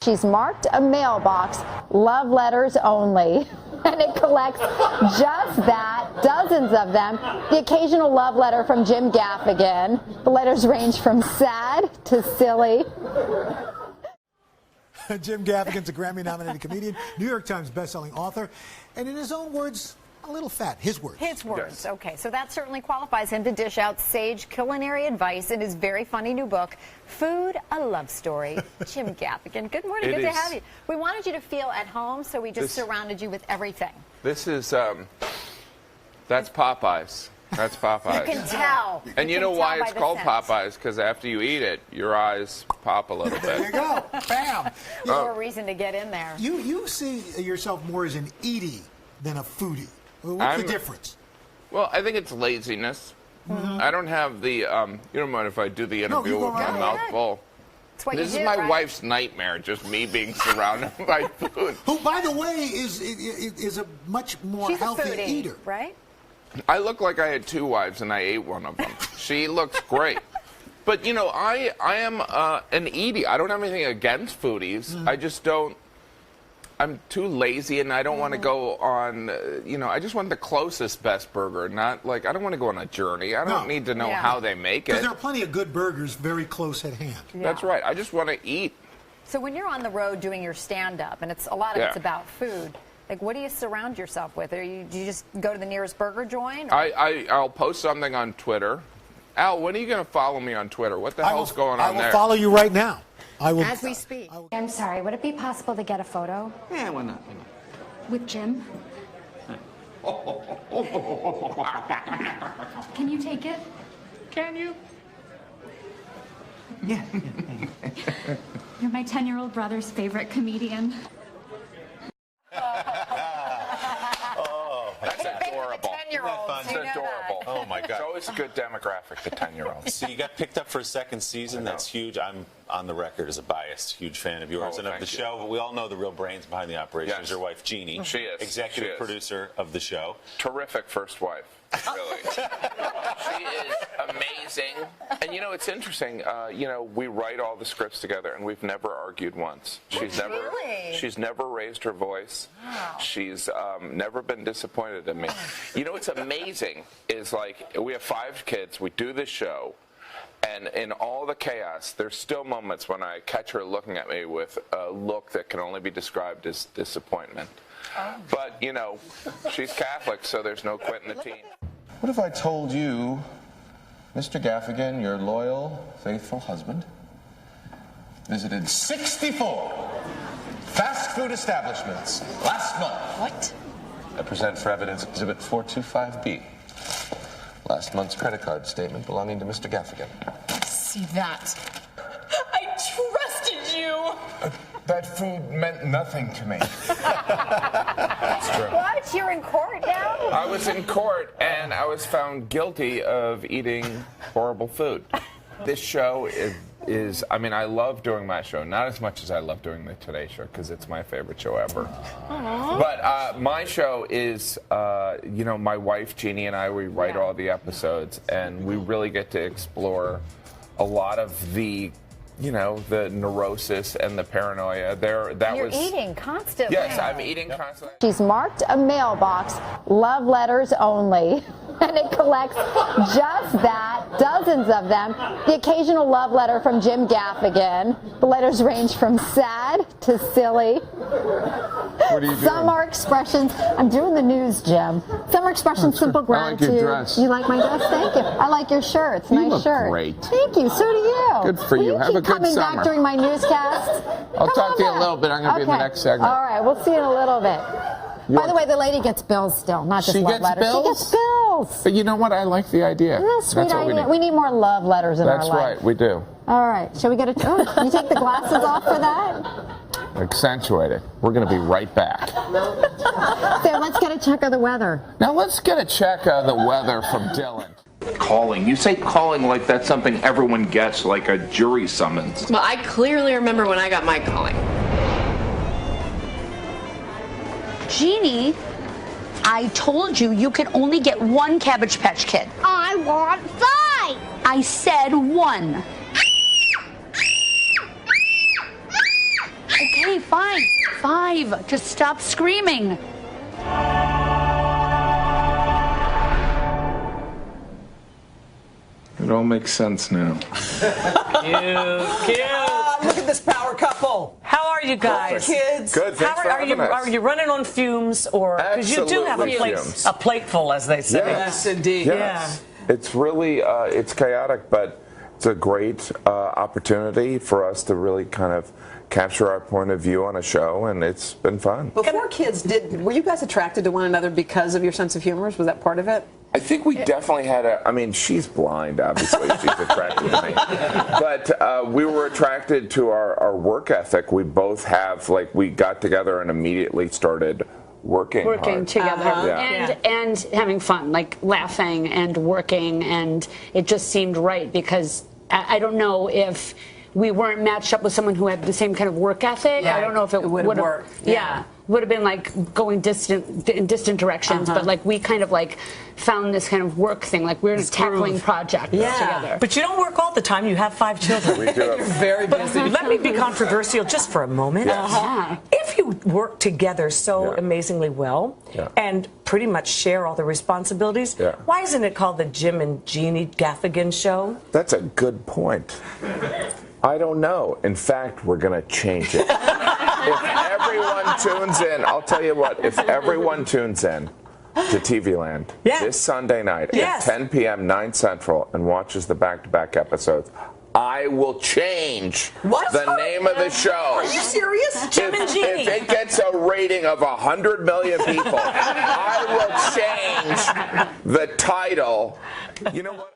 She's marked a mailbox, love letters only, and it collects just that, dozens of them. The occasional love letter from Jim Gaffigan. The letters range from sad to silly. Jim Gaffigan's a Grammy-nominated comedian, New York Times bestselling author, and in his own words, a little fat. His words. His words. Yes. Okay, so that certainly qualifies him to dish out sage culinary advice in his very funny new book, Food, a Love Story. Jim Gaffigan, good morning. Good to have you. We wanted you to feel at home, so we just surrounded you with everything. This is, that's Popeyes. That's Popeyes. You can tell. And you know why it's called Popeyes? Because after you eat it, your eyes pop a little bit. There you go. Bam. More reason to get in there. You see yourself more as an eatie than a foodie. What's the difference? Well, I think it's laziness. I don't have the, you don't mind if I do the interview with my mouth full? This is my wife's nightmare, just me being surrounded by food. Who, by the way, is a much more healthy foodie, eater. Right? I look like I had two wives and I ate one of them. She looks great. But, you know, I am an eatie. I don't have anything against foodies. I just don't. I'm too lazy and I don't want to go on, you know, I just want the closest best burger, not like, I don't want to go on a journey. I don't need to know how they make it. Because there are plenty of good burgers very close at hand. Yeah. That's right. I just want to eat. So when you're on the road doing your stand-up, and it's a lot of it's about food, like what do you surround yourself with? Do you just go to the nearest burger joint? I'll post something on Twitter. Al, when are you going to follow me on Twitter? What the hell's going on there? I will follow you right now. I will. As we speak. I'm sorry, would it be possible to get a photo? Yeah, why not? With Jim? Can you take it? Can you? Yeah. You're my 10-year-old brother's favorite comedian. That's adorable. 10-year-olds. That's adorable. Oh my God. It's always a good demographic, the 10-year-olds. So you got picked up for a second season. That's huge. I'm on the record as a biased, huge fan of yours and of the show. But we all know the real brains behind the operation is your wife, Jeannie. She is. Executive producer of the show. Terrific first wife. Really. She is amazing. And you know, it's interesting. You know, we write all the scripts together and we've never argued once. She's never raised her voice. Wow. She's never been disappointed in me. You know what's amazing is, like, we have 5 kids, we do this show, and in all the chaos, there's still moments when I catch her looking at me with a look that can only be described as disappointment. But, you know, she's Catholic, so there's no quitting the team. What if I told you, Mr. Gaffigan, your loyal, faithful husband, visited 64 fast food establishments last month? What? I present for evidence Exhibit 425B. Last month's credit card statement belonging to Mr. Gaffigan. See that? I trusted you. That food meant nothing to me. What? You're in court now? I was in court and I was found guilty of eating horrible food. This show is, I mean, I love doing my show, not as much as I love doing the Today Show, because it's my favorite show ever. Aww. But my show is, you know, my wife, Jeannie, and I, we write all the episodes, and we really get to explore a lot of the, you know, the neurosis and the paranoia. You're eating constantly. Yes, I'm eating constantly. She's marked a mailbox, love letters only, and it collects just that, dozens of them. The occasional love letter from Jim Gaffigan. The letters range from sad to silly. What are you doing? Some are expressions. I'm doing the news, Jim. Some are expressions, simple gratitude. I like your dress. You like my dress? Thank you. I like your shirt. It's a nice shirt. Great. Thank you. So do you. Good for you. Have a good coming summer. back during my newscasts? I'll talk to you in a little bit. I'm going to be in the next segment. All right. We'll see you in a little bit. By the way, the lady gets bills still, not just love letters. She gets bills. But you know what? I like the idea. That's a sweet idea. We need more love letters in our life. That's right. We do. All right. Shall we get a... Oh, you take the glasses off for that? Accentuate it. We're going to be right back. So let's get a check of the weather. Now let's get a check of the weather from Dylan. Calling. You say calling like that's something everyone gets, like a jury summons. Well, I clearly remember when I got my calling. Jeannie, I told you you could only get 1 Cabbage Patch Kid. I want 5. I said 1. Okay, fine. 5. Just stop screaming. It all makes sense now. Cute. Look at this power couple. How are you guys? Kids. Good. Thanks for having us. Are you running on fumes, or because you do have a plateful, as they say? Yes, indeed. Yes. Yeah. It's really it's chaotic, but it's a great opportunity for us to really kind of capture our point of view on a show, and it's been fun. Before kids, were you guys attracted to one another because of your sense of humor? Was that part of it? I think we definitely had I mean, she's blind, obviously. She's attracted to me. But we were attracted to our work ethic. We both have, we got together and immediately started working hard. Together and having fun, laughing and working, and it just seemed right because I don't know if we weren't matched up with someone who had the same kind of work ethic. I don't know if it would have worked. Would have been going in distant directions, but we kind of found this kind of work thing, we're just tackling projects together. But you don't work all the time. You have 5 children. We do. You're very busy. Let me be controversial just for a moment. Yes. If you work together so amazingly well and pretty much share all the responsibilities, why isn't it called the Jim and Jeannie Gaffigan Show? That's a good point. I don't know. In fact, we're going to change it. If everyone tunes in, I'll tell you what, if everyone tunes in to TV Land this Sunday night at 10 p.m., 9 Central, and watches the back-to-back episodes, I will change the name of the show. Are you serious? Jim and Jeannie. If it gets a rating of 100 million people, I will change the title. You know what?